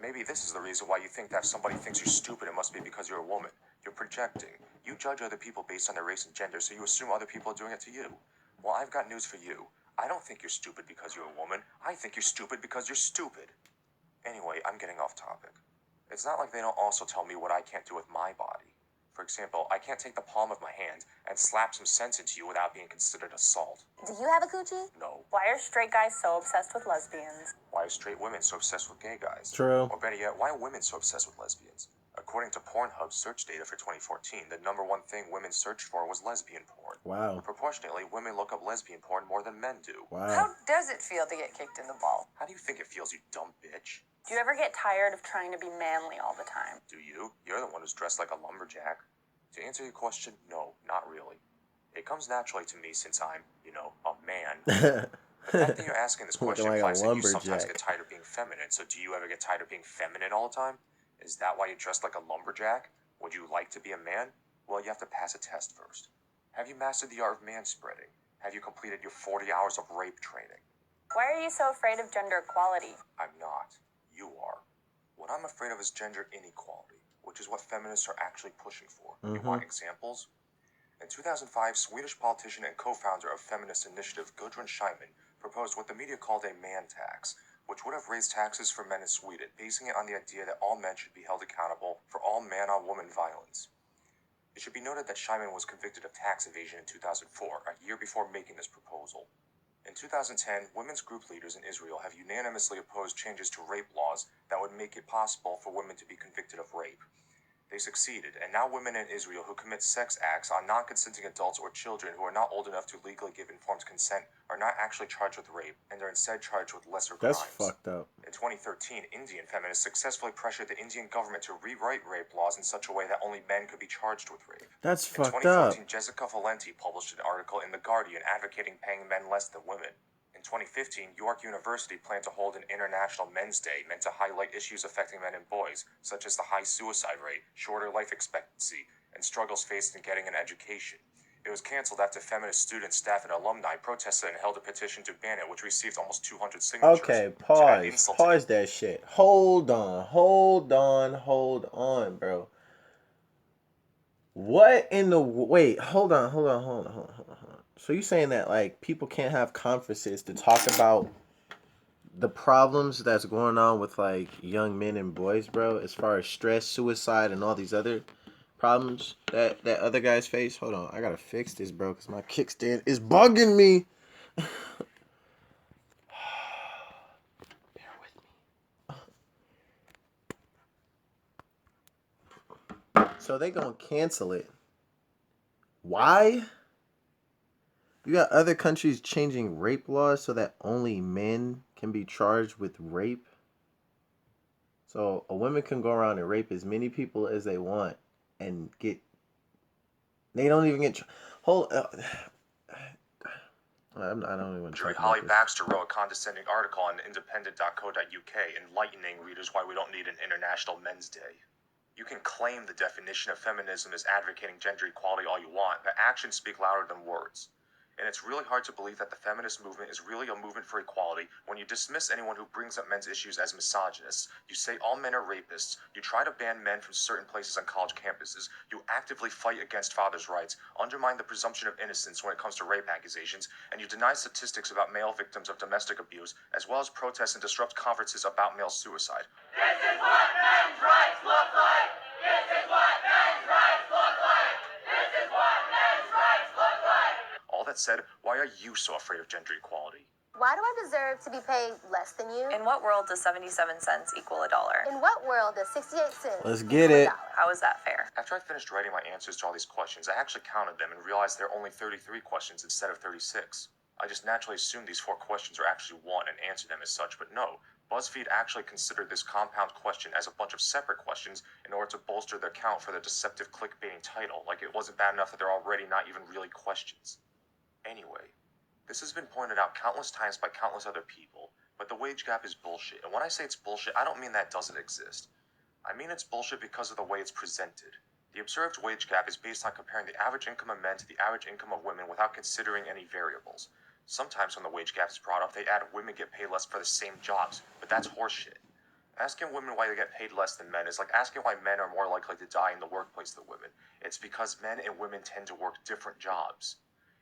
Maybe this is the reason why you think that if somebody thinks you're stupid, it must be because you're a woman. You're projecting. You judge other people based on their race and gender, so you assume other people are doing it to you. Well, I've got news for you. I don't think you're stupid because you're a woman. I think you're stupid because you're stupid. Anyway, I'm getting off topic. It's not like they don't also tell me what I can't do with my body. For example, I can't take the palm of my hand and slap some sense into you without being considered assault. Do you have a coochie? No. Why are straight guys so obsessed with lesbians? Why are straight women so obsessed with gay guys? True. Or better yet, why are women so obsessed with lesbians? According to Pornhub search data for 2014, the number one thing women searched for was lesbian porn. Wow. Proportionately, women look up lesbian porn more than men do. Wow. How does it feel to get kicked in the balls? How do you think it feels, you dumb bitch? Do you ever get tired of trying to be manly all the time? Do you? You're the one who's dressed like a lumberjack. To answer your question, no, not really. It comes naturally to me since I'm, a man. The fact that you're asking this question Like a implies that you sometimes lumberjack. get tired of being feminine. So do you ever get tired of being feminine all the time? Is that why you're dressed like a lumberjack? Would you like to be a man? Well, you have to pass a test first. Have you mastered the art of manspreading? Have you completed your 40 hours of rape training? Why are you so afraid of gender equality? I'm not. You are. What I'm afraid of is gender inequality, which is what feminists are actually pushing for. You want examples? In 2005, Swedish politician and co-founder of feminist initiative Gudrun Schyman proposed what the media called a man tax, which would have raised taxes for men in Sweden, basing it on the idea that all men should be held accountable for all man-on-woman violence. It should be noted that Schyman was convicted of tax evasion in 2004, a year before making this proposal. In 2010, women's group leaders in Israel have unanimously opposed changes to rape laws that would make it possible for women to be convicted of rape. They succeeded, and now women in Israel who commit sex acts on non-consenting adults or children who are not old enough to legally give informed consent are not actually charged with rape, and are instead charged with lesser That's crimes. fucked up. In 2013, Indian feminists successfully pressured the Indian government to rewrite rape laws in such a way that only men could be charged with rape. That's In fucked up. 2014, Jessica Valenti published an article in The Guardian advocating paying men less than women. In 2015, York University planned to hold an International Men's Day meant to highlight issues affecting men and boys, such as the high suicide rate, shorter life expectancy, and struggles faced in getting an education. It was canceled after feminist students, staff, and alumni protested and held a petition to ban it, which received almost 200 signatures. Okay, To add pause. insult to Pause that shit. Hold on, bro. What in the wait? Hold on. So you saying that like people can't have conferences to talk about the problems that's going on with like young men and boys, bro, as far as stress, suicide, and all these other problems that other guys face? Hold on, I gotta fix this, bro, because my kickstand is bugging me. Bear with me. So they gonna cancel it. Why? You got other countries changing rape laws so that only men can be charged with rape. So a woman can go around and rape as many people as they want and get. They don't even get. Hold. I don't even. Jury Holly Baxter wrote a condescending article on independent.co.uk enlightening readers why we don't need an International Men's Day. You can claim the definition of feminism as advocating gender equality all you want, but actions speak louder than words. And it's really hard to believe that the feminist movement is really a movement for equality when you dismiss anyone who brings up men's issues as misogynists. You say all men are rapists. You try to ban men from certain places on college campuses. You actively fight against fathers' rights, undermine the presumption of innocence when it comes to rape accusations, and you deny statistics about male victims of domestic abuse, as well as protest and disrupt conferences about male suicide. This is what men's rights look like! This is what men's rights look like! This is what men's rights look like! All that said, why are you so afraid of gender equality? Why do I deserve to be paid less than you? In what world does 77 cents equal $1? In what world does 68 cents Let's get equal it. $1? How is that fair? After I finished writing my answers to all these questions, I actually counted them and realized there are only 33 questions instead of 36. I just naturally assumed these 4 questions are actually one and answered them as such, but no. BuzzFeed actually considered this compound question as a bunch of separate questions in order to bolster their count for the deceptive clickbaiting title, like it wasn't bad enough that they're already not even really questions. Anyway, this has been pointed out countless times by countless other people, but the wage gap is bullshit. And when I say it's bullshit, I don't mean that it doesn't exist. I mean it's bullshit because of the way it's presented. The observed wage gap is based on comparing the average income of men to the average income of women without considering any variables. Sometimes when the wage gap is brought up, they add women get paid less for the same jobs, but that's horseshit. Asking women why they get paid less than men is like asking why men are more likely to die in the workplace than women. It's because men and women tend to work different jobs.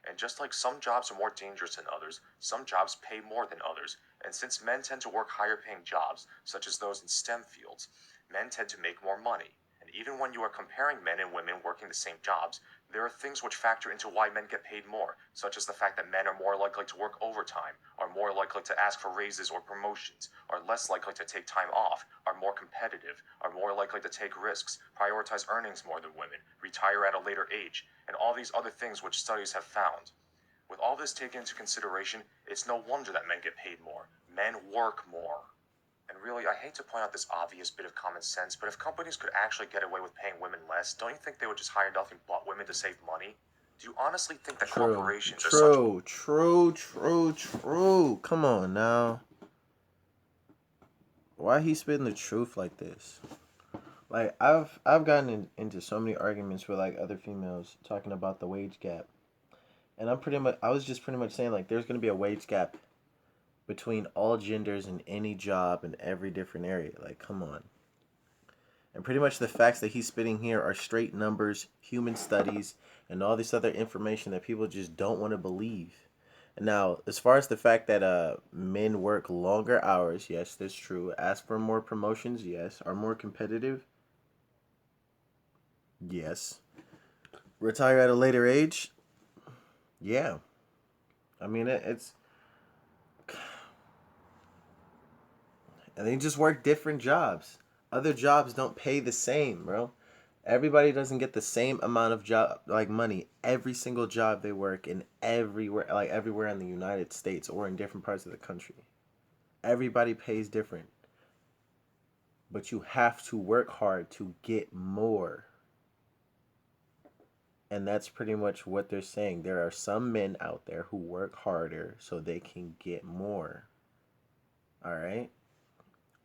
And just like some jobs are more dangerous than others, some jobs pay more than others. And since men tend to work higher paying jobs, such as those in STEM fields, men tend to make more money. And even when you are comparing men and women working the same jobs, There are things which factor into why men get paid more, such as the fact that men are more likely to work overtime, are more likely to ask for raises or promotions, are less likely to take time off, are more competitive, are more likely to take risks, prioritize earnings more than women, retire at a later age, and all these other things which studies have found. With all this taken into consideration, it's no wonder that men get paid more. Men work more. And really, I hate to point out this obvious bit of common sense, but if companies could actually get away with paying women less, don't you think they would just hire nothing but women to save money? Do you honestly think that corporations are such... True. Come on now. Why he spitting the truth like this? Like I've gotten into so many arguments with like other females talking about the wage gap, and I was just pretty much saying like there's gonna be a wage gap between all genders in any job in every different area. Like, come on. And pretty much the facts that he's spitting here are straight numbers, human studies, and all this other information that people just don't want to believe. And now, as far as the fact that men work longer hours, yes, that's true. Ask for more promotions, yes. Are more competitive, yes. Retire at a later age, yeah. I mean, it's... And they just work different jobs. Other jobs don't pay the same, bro. Everybody doesn't get the same amount of job like money every single job they work in everywhere in the United States or in different parts of the country. Everybody pays different. But you have to work hard to get more. And that's pretty much what they're saying. There are some men out there who work harder so they can get more. All right?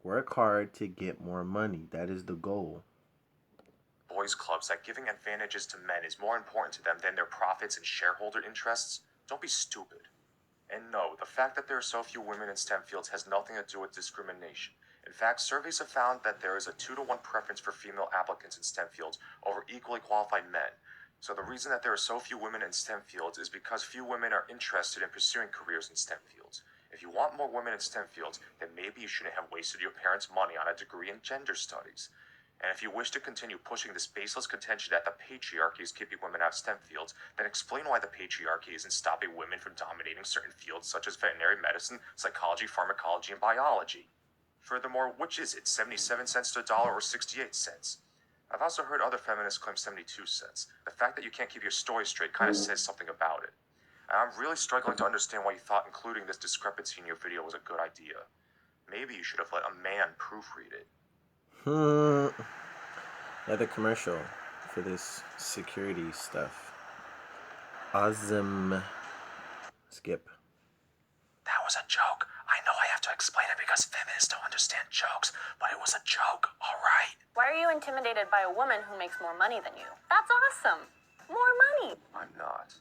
Work hard to get more money. That is the goal. Boys' clubs that giving advantages to men is more important to them than their profits and shareholder interests? Don't be stupid. And no, the fact that there are so few women in STEM fields has nothing to do with discrimination. In fact, surveys have found that there is a 2-to-1 preference for female applicants in STEM fields over equally qualified men. So the reason that there are so few women in STEM fields is because few women are interested in pursuing careers in STEM fields. If you want more women in STEM fields, then maybe you shouldn't have wasted your parents' money on a degree in gender studies. And if you wish to continue pushing this baseless contention that the patriarchy is keeping women out of STEM fields, then explain why the patriarchy isn't stopping women from dominating certain fields such as veterinary medicine, psychology, pharmacology, and biology. Furthermore, which is it, 77 cents to a dollar or 68 cents? I've also heard other feminists claim 72 cents. The fact that you can't keep your story straight kind of says something about it. And I'm really struggling to understand why you thought including this discrepancy in your video was a good idea. Maybe you should have let a man proofread it. Another commercial for this security stuff. Awesome. Skip. That was a joke. I know I have to explain it because feminists don't understand jokes, but it was a joke, alright? Why are you intimidated by a woman who makes more money than you? That's awesome. More money. I'm not.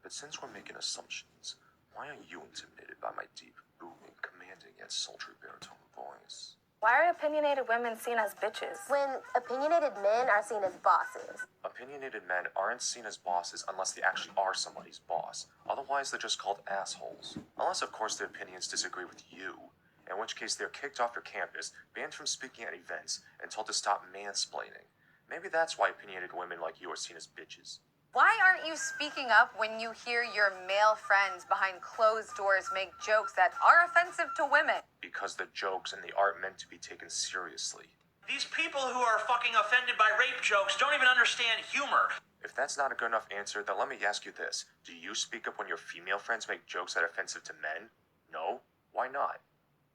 But since we're making assumptions, why are you intimidated by my deep, booming, commanding yet sultry baritone voice? Why are opinionated women seen as bitches? When opinionated men are seen as bosses. Opinionated men aren't seen as bosses unless they actually are somebody's boss. Otherwise, they're just called assholes. Unless, of course, their opinions disagree with you, in which case they're kicked off your campus, banned from speaking at events, and told to stop mansplaining. Maybe that's why opinionated women like you are seen as bitches. Why aren't you speaking up when you hear your male friends behind closed doors make jokes that are offensive to women? Because the jokes and the art meant to be taken seriously. These people who are fucking offended by rape jokes don't even understand humor. If that's not a good enough answer, then let me ask you this. Do you speak up when your female friends make jokes that are offensive to men? No? Why not?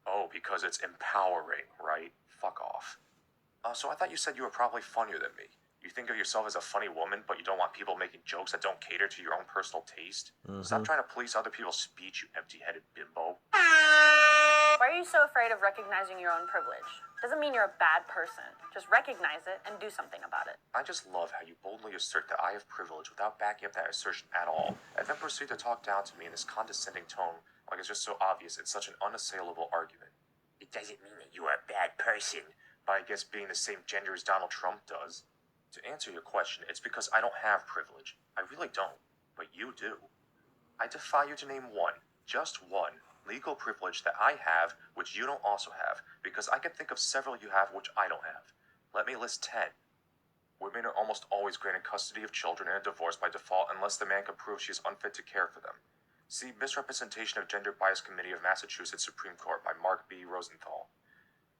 Oh, because it's empowering, right? Fuck off. So I thought you said you were probably funnier than me. You think of yourself as a funny woman, but you don't want people making jokes that don't cater to your own personal taste? Stop trying to police other people's speech, you empty-headed bimbo. Why are you so afraid of recognizing your own privilege? Doesn't mean you're a bad person. Just recognize it and do something about it. I just love how you boldly assert that I have privilege without backing up that assertion at all, and then proceed to talk down to me in this condescending tone, like it's just so obvious it's such an unassailable argument. It doesn't mean that you are a bad person, by I guess being the same gender as Donald Trump does. To answer your question, it's because I don't have privilege. I really don't, but you do. I defy you to name one, just one, legal privilege that I have which you don't also have, because I can think of several you have which I don't have. Let me list 10. Women are almost always granted custody of children in a divorce by default unless the man can prove she is unfit to care for them. See Misrepresentation of Gender Bias Committee of Massachusetts Supreme Court by Mark B. Rosenthal.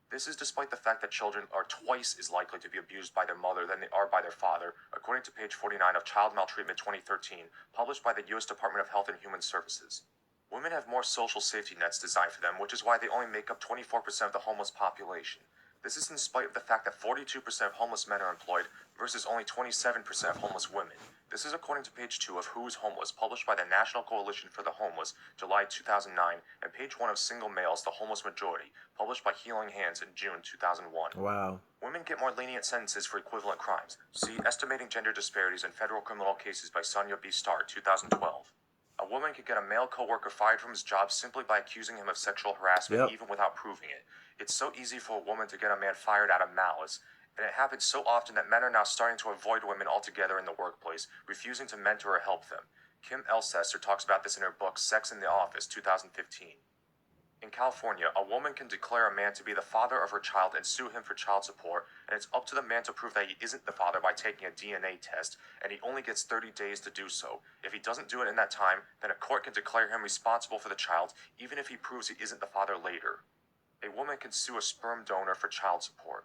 This is despite the fact that children are twice as likely to be abused by their mother than they are by their father, according to page 49 of Child Maltreatment 2013, published by the U.S. Department of Health and Human Services. Women have more social safety nets designed for them, which is why they only make up 24% of the homeless population. This is in spite of the fact that 42% of homeless men are employed versus only 27% of homeless women. This is according to page 2 of Who's Homeless, published by the National Coalition for the Homeless, July 2009, and page 1 of Single Males, The Homeless Majority, published by Healing Hands in June 2001. Wow. Women get more lenient sentences for equivalent crimes. See Estimating Gender Disparities in Federal Criminal Cases by Sonia B. Starr, 2012. A woman could get a male coworker fired from his job simply by accusing him of sexual harassment, even without proving it. It's so easy for a woman to get a man fired out of malice, and it happens so often that men are now starting to avoid women altogether in the workplace, refusing to mentor or help them. Kim Elsesser talks about this in her book Sex in the Office, 2015. In California, a woman can declare a man to be the father of her child and sue him for child support, and it's up to the man to prove that he isn't the father by taking a DNA test, and he only gets 30 days to do so. If he doesn't do it in that time, then a court can declare him responsible for the child, even if he proves he isn't the father later. A woman can sue a sperm donor for child support.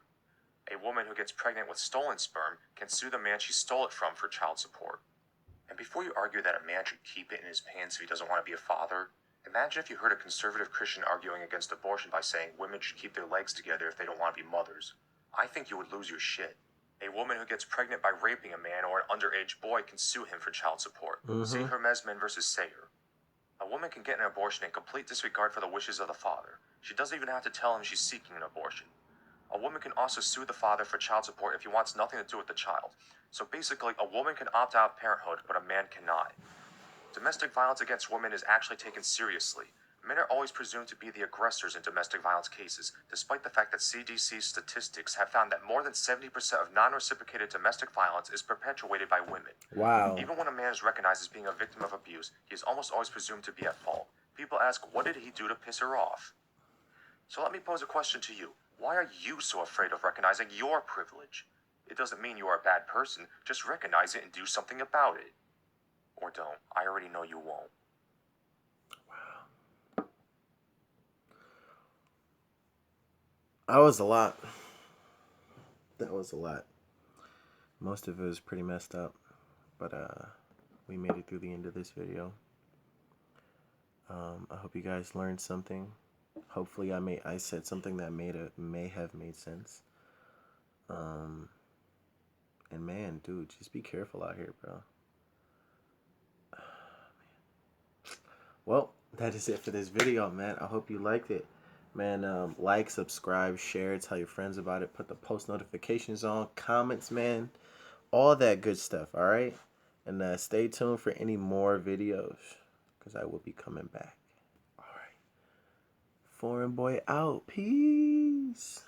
A woman who gets pregnant with stolen sperm can sue the man she stole it from for child support. And before you argue that a man should keep it in his pants if he doesn't want to be a father, imagine if you heard a conservative Christian arguing against abortion by saying women should keep their legs together if they don't want to be mothers. I think you would lose your shit. A woman who gets pregnant by raping a man or an underage boy can sue him for child support. See Hermesman versus Sayer. A woman can get an abortion in complete disregard for the wishes of the father. She doesn't even have to tell him she's seeking an abortion. A woman can also sue the father for child support if he wants nothing to do with the child. So basically, a woman can opt out of parenthood, but a man cannot. Domestic violence against women is actually taken seriously. Men are always presumed to be the aggressors in domestic violence cases, despite the fact that CDC statistics have found that more than 70% of non-reciprocated domestic violence is perpetuated by women. Wow. Even when a man is recognized as being a victim of abuse, he is almost always presumed to be at fault. People ask, what did he do to piss her off? So let me pose a question to you. Why are you so afraid of recognizing your privilege? It doesn't mean you are a bad person, just recognize it and do something about it. Or don't. I already know you won't. Wow. That was a lot. That was a lot. Most of it was pretty messed up. But we made it through the end of this video. I hope you guys learned something. Hopefully I said something that may have made sense. And man, dude, just be careful out here, bro. Well, that is it for this video, man. I hope you liked it. Man, like, subscribe, share, tell your friends about it, put the post notifications on, comments, man. All that good stuff, alright? And stay tuned for any more videos, because I will be coming back. Alright. Foreign boy out. Peace.